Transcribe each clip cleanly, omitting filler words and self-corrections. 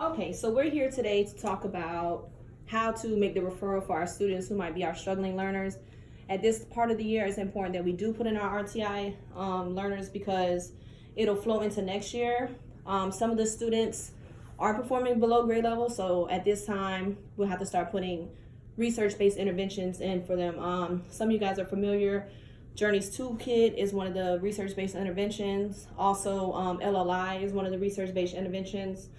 Okay, so we're here today to talk about how to make the referral for our students who might be our struggling learners. At this part of the year, it's important that we do put in our RTI learners because it'll flow into next year. Some of the students are performing below grade level, so at this time, we'll have to start putting research-based interventions in for them. Some of you guys are familiar. Journey's Toolkit is one of the research-based interventions. Also, LLI is one of the research-based interventions.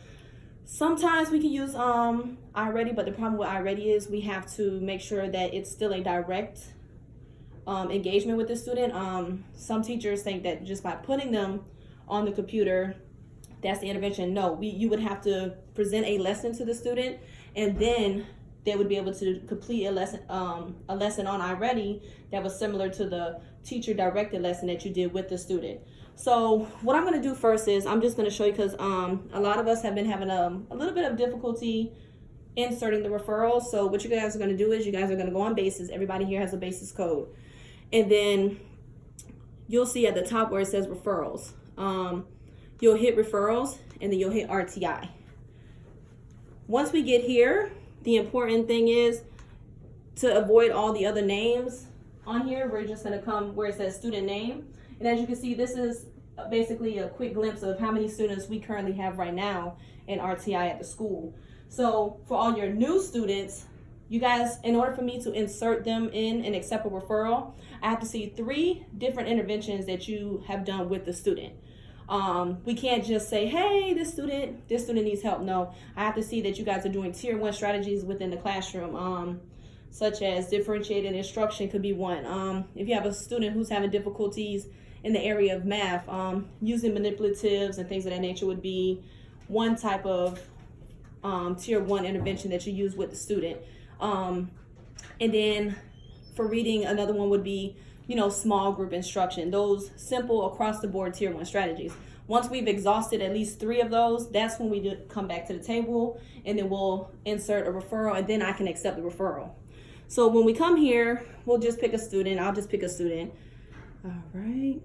Sometimes we can use iReady, but the problem with iReady is we have to make sure that it's still a direct engagement with the student. Some teachers think that just by putting them on the computer, that's the intervention. No, you would have to present a lesson to the student, and then they would be able to complete a lesson on iReady that was similar to the teacher directed lesson that you did with the student. So what I'm going to do first is I'm just going to show you, because a lot of us have been having a little bit of difficulty inserting the referrals. So what you guys are going to do is you guys are going to go on BASIS. Everybody here has a BASIS code. And then you'll see at the top where it says referrals. You'll hit referrals and then you'll hit RTI. Once we get here, the important thing is to avoid all the other names on here. We're just going to come where it says student name. And as you can see, this is basically a quick glimpse of how many students we currently have right now in RTI at the school. So for all your new students, you guys, in order for me to insert them in and accept a referral, I have to see 3 different interventions that you have done with the student. We can't just say, hey, this student needs help. No, I have to see that you guys are doing tier 1 strategies within the classroom, such as differentiated instruction could be one. If you have a student who's having difficulties in the area of math, using manipulatives and things of that nature would be one type of tier 1 intervention that you use with the student. And then for reading, another one would be, small group instruction. Those simple across the board tier 1 strategies. Once we've exhausted at least 3 of those, that's when we come back to the table, and then we'll insert a referral, and then I can accept the referral. So when we come here, we'll just pick a student. I'll just pick a student. All right.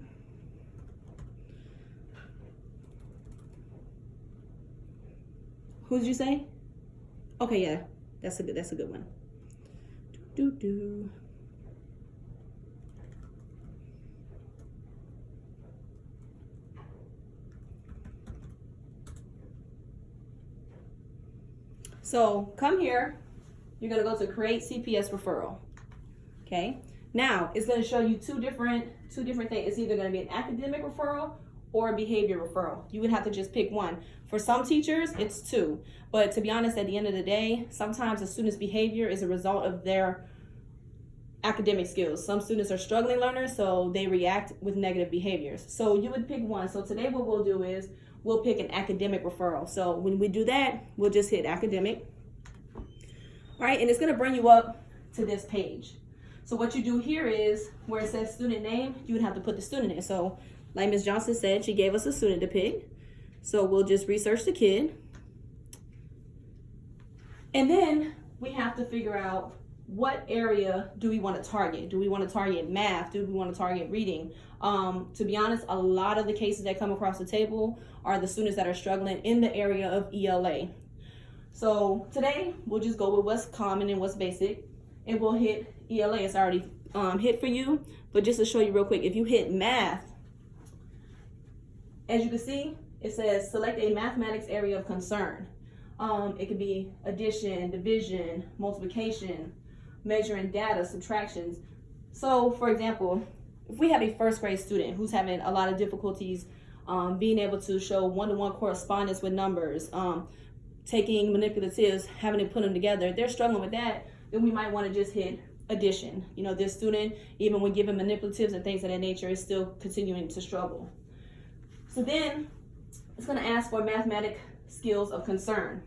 Who did you say? Okay, yeah, that's a good one. So come here. You're gonna go to create CPS referral. Okay. Now it's gonna show you two different things. It's either gonna be an academic referral or a behavior referral. You would have to just pick one. For some teachers, it's 2. But to be honest, at the end of the day, sometimes a student's behavior is a result of their academic skills. Some students are struggling learners, so they react with negative behaviors. So you would pick one. So today what we'll do is we'll pick an academic referral. So when we do that, we'll just hit academic. All right, and it's gonna bring you up to this page. So what you do here is where it says student name, you would have to put the student name. So like Ms. Johnson said, she gave us a student to pick. So we'll just research the kid. And then we have to figure out what area do we want to target. Do we want to target math? Do we want to target reading? To be honest, a lot of the cases that come across the table are the students that are struggling in the area of ELA. So today we'll just go with what's common and what's basic, and we'll hit ELA. It's already hit for you, but just to show you real quick, if you hit math, as you can see, it says select a mathematics area of concern. It could be addition, division, multiplication, measuring data, subtractions. So for example, if we have a first grade student who's having a lot of difficulties being able to show one-to-one correspondence with numbers, taking manipulatives, having to put them together, if they're struggling with that, then we might want to just hit addition. This student, even when given manipulatives and things of that nature, is still continuing to struggle. So then it's going to ask for mathematic skills of concern.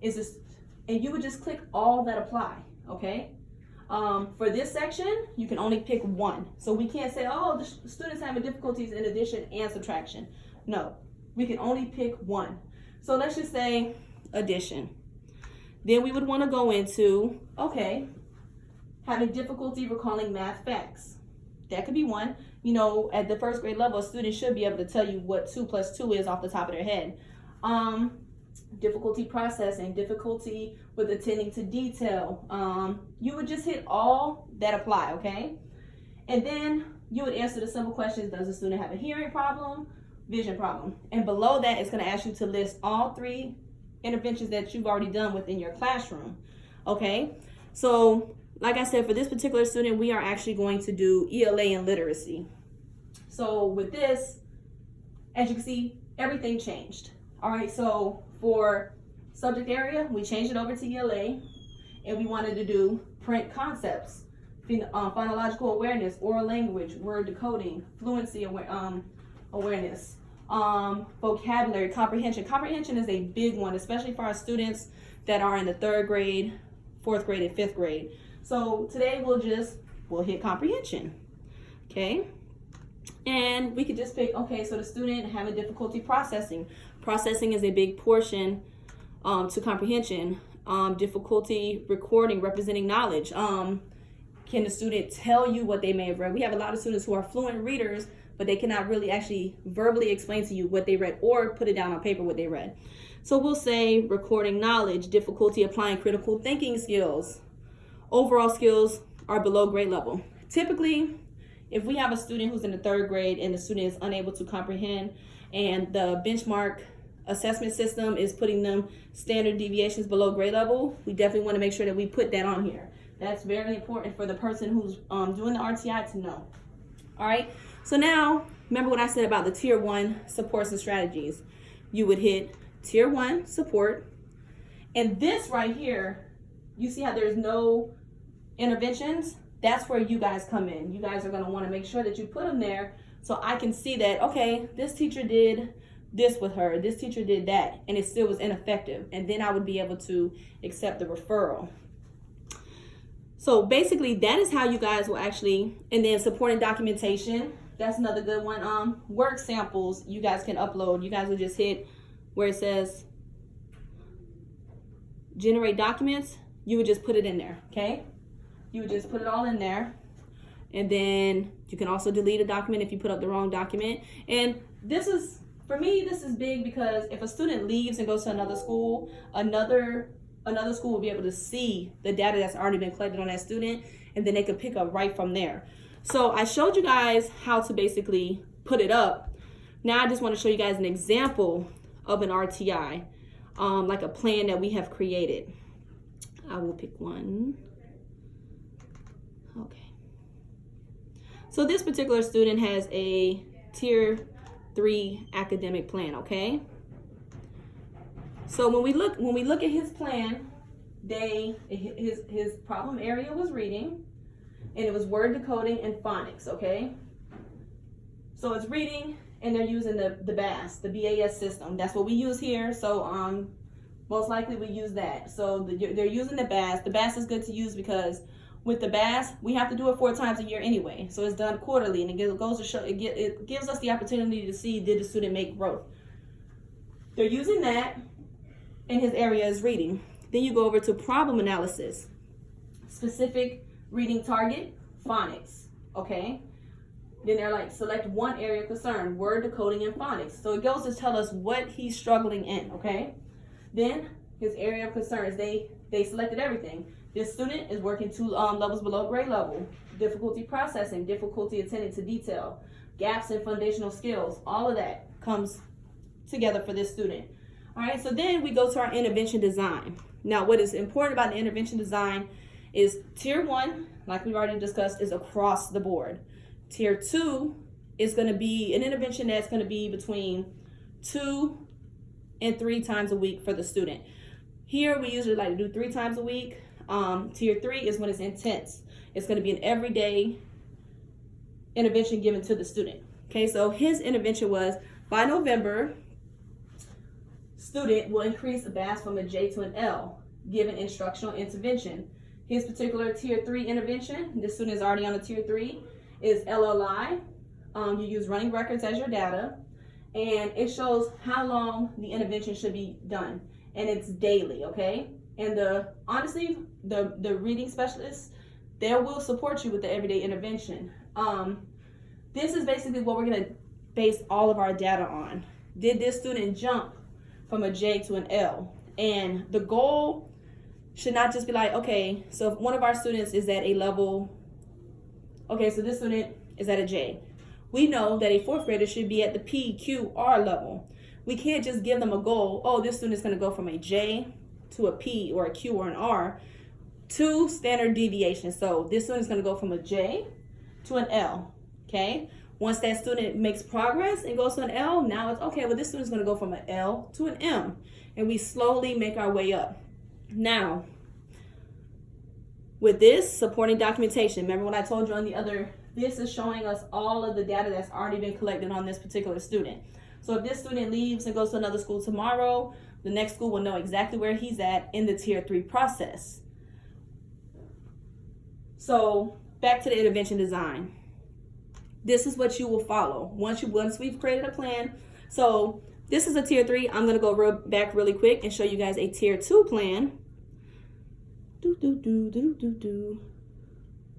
And you would just click all that apply, okay? For this section, you can only pick one. So we can't say, oh, the student's having difficulties in addition and subtraction. No, we can only pick one. So let's just say addition. Then we would want to go into, okay, having difficulty recalling math facts. That could be one. At the first grade level, a student should be able to tell you what 2 + 2 is off the top of their head. difficulty processing, difficulty with attending to detail. You would just hit all that apply, okay? And then you would answer the simple questions. Does the student have a hearing problem, vision problem? And below that, it's going to ask you to list all 3 interventions that you've already done within your classroom, okay? So like I said, for this particular student, we are actually going to do ELA and literacy. So with this, as you can see, everything changed. All right, so for subject area, we changed it over to ELA, and we wanted to do print concepts, phonological awareness, oral language, word decoding, fluency awareness, vocabulary, comprehension. Comprehension is a big one, especially for our students that are in the 3rd grade, 4th grade, and 5th grade. So today we'll hit comprehension, okay? And we could just pick, okay, so the student having difficulty processing. Processing is a big portion to comprehension. Difficulty recording, representing knowledge. Can the student tell you what they may have read? We have a lot of students who are fluent readers, but they cannot really actually verbally explain to you what they read or put it down on paper what they read. So we'll say recording knowledge, difficulty applying critical thinking skills. Overall skills are below grade level. Typically, if we have a student who's in the 3rd grade and the student is unable to comprehend and the benchmark assessment system is putting them standard deviations below grade level, we definitely want to make sure that we put that on here. That's very important for the person who's doing the RTI to know. All right, so now remember what I said about the tier 1 supports and strategies. You would hit tier 1 support, and this right here, you see how there's no interventions? That's where you guys come in. You guys are going to want to make sure that you put them there so I can see that, okay, this teacher did this with her, this teacher did that, and it still was ineffective. And then I would be able to accept the referral. So basically, that is how you guys will actually, and then supporting documentation. That's another good one. Work samples you guys can upload. You guys will just hit where it says generate documents. You would just put it in there, okay? You would just put it all in there. And then you can also delete a document if you put up the wrong document. And this is, for me, this is big because if a student leaves and goes to another school will be able to see the data that's already been collected on that student, and then they could pick up right from there. So I showed you guys how to basically put it up. Now I just want to show you guys an example of an RTI, like a plan that we have created. I will pick one. Okay. So this particular student has a tier 3 academic plan, okay? So when we look at his plan, his problem area was reading, and it was word decoding and phonics, okay? So it's reading, and they're using the BAS, the BAS system. That's what we use here. So most likely we use that. So they're using the BAS. The BAS is good to use because with the BAS, we have to do it 4 times a year anyway. So it's done quarterly, and it goes to show, it gives us the opportunity to see, did the student make growth? They're using that, and his area is reading. Then you go over to problem analysis, specific reading target, phonics, okay? Then they're like, select one area of concern, word decoding and phonics. So it goes to tell us what he's struggling in, okay? Then his area of concerns, they selected everything. This student is working 2 levels below grade level, difficulty processing, difficulty attending to detail, gaps in foundational skills, all of that comes together for this student. All right, so then we go to our intervention design. Now, what is important about the intervention design is tier 1, like we've already discussed, is across the board. Tier 2 is going to be an intervention that's going to be between 2 and 3 times a week for the student. Here, we usually like to do 3 times a week. Tier 3 is when it's intense. It's going to be an everyday intervention given to the student. Okay, so his intervention was, by November, student will increase the BAS from a J to an L, given instructional intervention. His particular tier 3 intervention, this student is already on a tier 3, is LLI. You use running records as your data, and it shows how long the intervention should be done, and it's daily, okay? And honestly, the reading specialists, they will support you with the everyday intervention. This is basically what we're gonna base all of our data on. Did this student jump from a J to an L. And the goal should not just be like, okay, so if one of our students is at a level, okay, so this student is at a J. We know that a fourth grader should be at the P, Q, R level. We can't just give them a goal, oh, this student is going to go from a J to a P or a Q or an R. 2 standard deviations. So this student is going to go from a J to an L, okay? Once that student makes progress and goes to an L, now it's okay, well, this student is going to go from an L to an M. And we slowly make our way up. Now, with this supporting documentation, remember what I told you on the other, this is showing us all of the data that's already been collected on this particular student. So if this student leaves and goes to another school tomorrow, the next school will know exactly where he's at in the Tier 3 process. So back to the intervention design. This is what you will follow once we've created a plan. So this is a Tier 3. I'm going to go back really quick and show you guys a Tier 2 plan.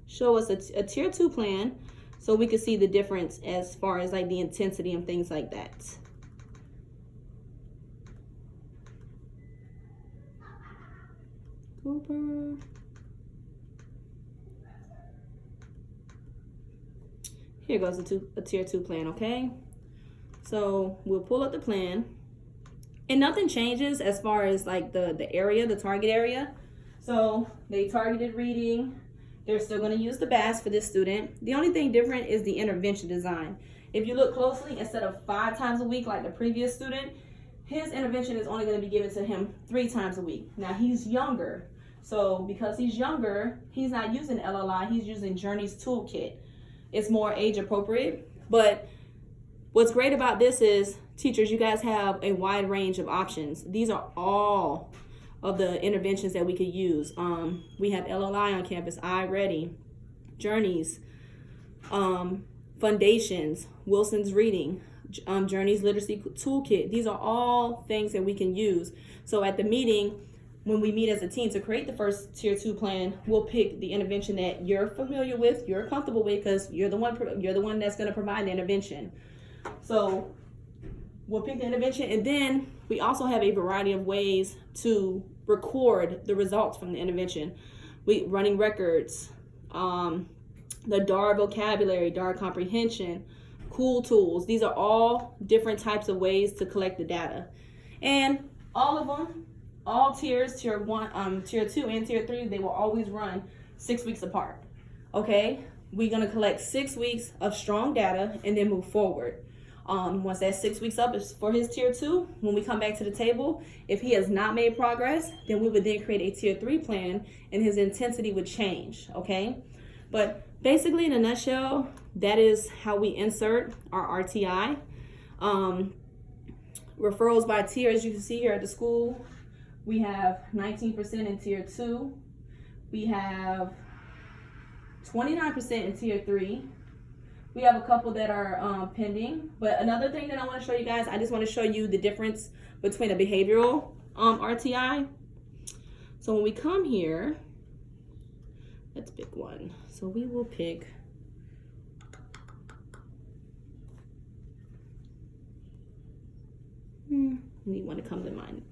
Show us a Tier 2 plan so we can see the difference as far as like the intensity and things like that. Cooper. Here goes a Tier 2 plan, okay? So we'll pull up the plan. And nothing changes as far as like the area, the target area. So they targeted reading. They're still going to use the BAS for this student. The only thing different is the intervention design. If you look closely, instead of 5 times a week like the previous student, his intervention is only going to be given to him 3 times a week. Now he's younger. So because he's younger, he's not using LLI, he's using Journey's toolkit. It's more age appropriate. But what's great about this is, teachers, you guys have a wide range of options. These are all of the interventions that we could use. We have LLI on campus, iReady, Journeys, Foundations, Wilson's Reading, Journeys Literacy Toolkit. These are all things that we can use. So at the meeting, when we meet as a team to create the first Tier 2 plan, we'll pick the intervention that you're familiar with, you're comfortable with, because you're the one that's going to provide the intervention. So we'll pick the intervention, and then we also have a variety of ways to record the results from the intervention. Running records, the DAR vocabulary, DAR comprehension, cool tools. These are all different types of ways to collect the data. And all of them, all tiers, Tier 1, Tier 2, and Tier 3, they will always run 6 weeks apart. Okay? We're going to collect 6 weeks of strong data and then move forward. Once that 6 weeks up is for his Tier 2, when we come back to the table, if he has not made progress, then we would then create a Tier 3 plan and his intensity would change, okay? But basically, in a nutshell, that is how we insert our RTI. Referrals by tier, as you can see here at the school, we have 19% in Tier 2. We have 29% in Tier 3. We have a couple that are pending. But another thing that I want to show you guys, I just want to show you the difference between a behavioral RTI. So when we come here, let's pick one. So we will pick need one to come to mind.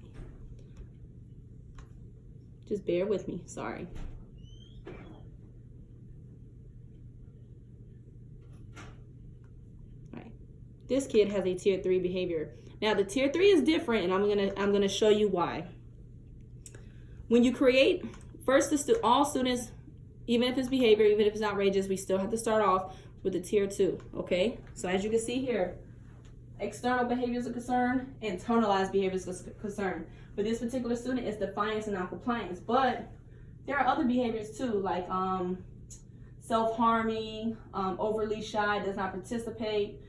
Just bear with me, sorry. This kid has a Tier 3 behavior. Now the Tier 3 is different, and I'm gonna show you why. When you create, first all students, even if it's behavior, even if it's outrageous, we still have to start off with the Tier 2, okay? So as you can see here, external behaviors of concern, internalized behaviors of concern. For this particular student, it's defiance and non-compliance, but there are other behaviors too, like self-harming, overly shy, does not participate,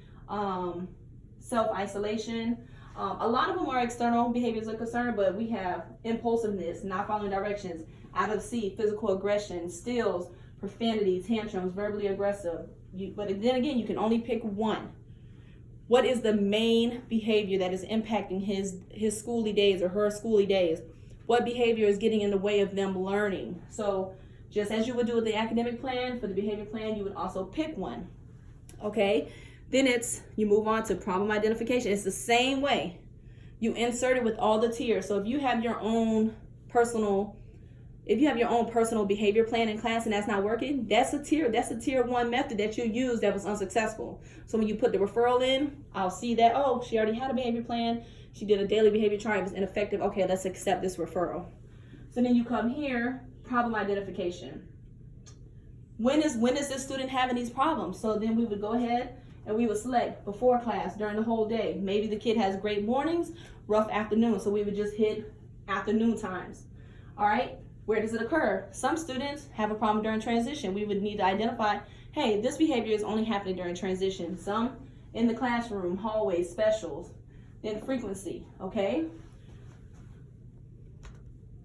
self-isolation. A lot of them are external behaviors of concern, but we have impulsiveness, not following directions, out of seat, physical aggression, steals, profanity, tantrums, verbally aggressive. But then again, you can only pick one. What is the main behavior that is impacting his schooly days or her schooly days? What behavior is getting in the way of them learning? So just as you would do with the academic plan, for the behavior plan, you would also pick one, okay? Then you move on to problem identification. It's the same way. you insert it with all the tiers. So if you have your own personal behavior plan in class and that's not working, that's a tier 1 method that you used that was unsuccessful. So when you put the referral in, I'll see that, oh, she already had a behavior plan, she did a daily behavior chart, it was ineffective, okay, let's accept this referral. So then you come here, problem identification. When is this student having these problems? So then we would go ahead and we would select before class, during the whole day. Maybe the kid has great mornings, rough afternoon, so we would just hit afternoon times. All right, where does it occur? Some students have a problem during transition. We would need to identify, hey, this behavior is only happening during transition. Some in the classroom, hallways, specials. Then frequency, okay?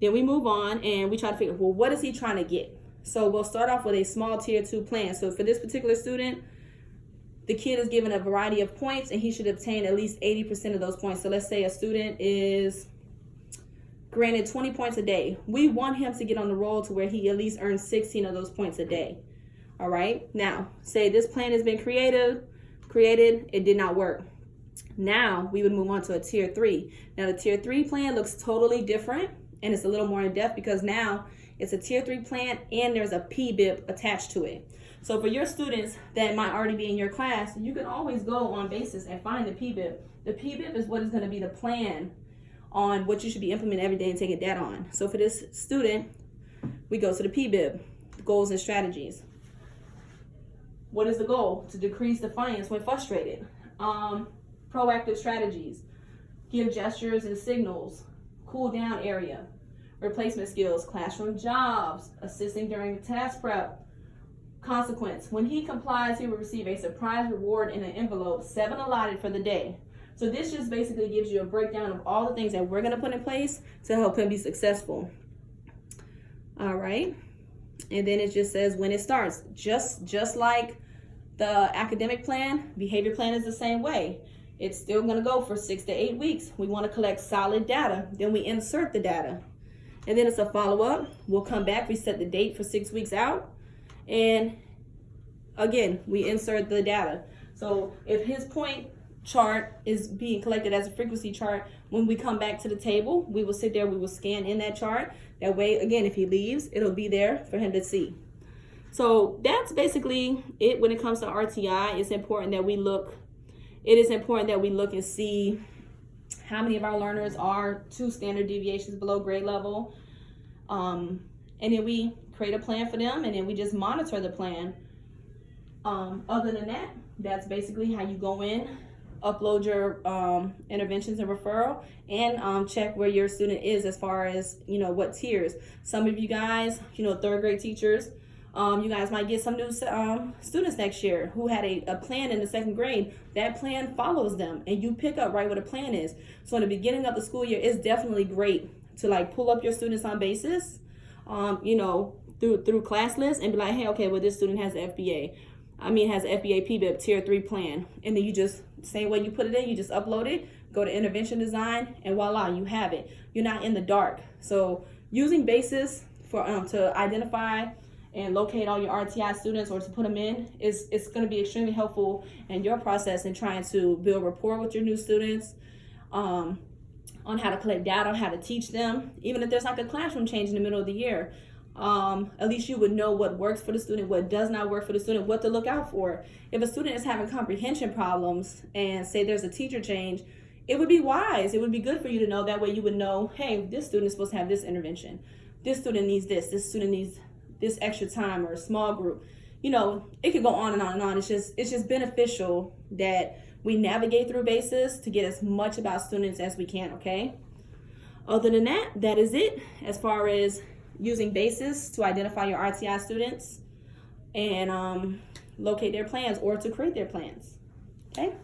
Then we move on and we try to figure, well, what is he trying to get? So we'll start off with a small tier 2 plan. So for this particular student, the kid is given a variety of points and he should obtain at least 80% of those points. So let's say a student is granted 20 points a day. We want him to get on the roll to where he at least earns 16 of those points a day. All right, now say this plan has been created, it did not work. Now we would move on to a tier 3. Now the tier 3 plan looks totally different and it's a little more in depth because now it's a tier 3 plan and there's a PBIP attached to it. So for your students that might already be in your class, you can always go on basis and find the PBIP. The PBIP is what is going to be the plan on what you should be implementing every day and taking data on. So for this student, we go to the PBIP, goals and strategies. What is the goal? To decrease defiance when frustrated. Proactive strategies. Give gestures and signals. Cool down area. Replacement skills, classroom jobs, assisting during task prep. Consequence, when he complies, he will receive a surprise reward in an envelope, 7 allotted for the day. So this just basically gives you a breakdown of all the things that we're going to put in place to help him be successful. All right. And then it just says when it starts. Just like the academic plan, behavior plan is the same way. It's still going to go for 6 to 8 weeks. We want to collect solid data. Then we insert the data. And then it's a follow-up. We'll come back. We set the date for 6 weeks out. And again, we insert the data. So if his point chart is being collected as a frequency chart, when we come back to the table, we will sit there, we will scan in that chart. That way, again, if he leaves, it'll be there for him to see. So that's basically it when it comes to RTI. It is important that we look and see how many of our learners are 2 standard deviations below grade level. And then we create a plan for them, and then we just monitor the plan. Other than that, that's basically how you go in, upload your interventions and referral, and check where your student is as far as, what tiers. Some of you guys, 3rd grade teachers, you guys might get some new students next year who had a plan in the 2nd grade. That plan follows them, and you pick up right where the plan is. So in the beginning of the school year, it's definitely great to pull up your students on basis, through class lists and be like, hey, okay, well, this student has the FBA PBIP tier 3 plan. And then you just, same way you put it in, you just upload it, go to intervention design, and voila, you have it. You're not in the dark. So using basis for to identify and locate all your RTI students or to put them in it's going to be extremely helpful in your process in trying to build rapport with your new students, on how to collect data, on how to teach them. Even if there's a classroom change in the middle of the year, at least you would know what works for the student, what does not work for the student, what to look out for. If a student is having comprehension problems and say there's a teacher change, it would be wise, it would be good for you to know. That way you would know, hey, this student is supposed to have this intervention. This student needs this student needs this extra time or a small group. It could go on and on and on. It's just beneficial that we navigate through basis to get as much about students as we can, okay? Other than that, that is it as far as using basis to identify your RTI students and locate their plans or to create their plans, okay?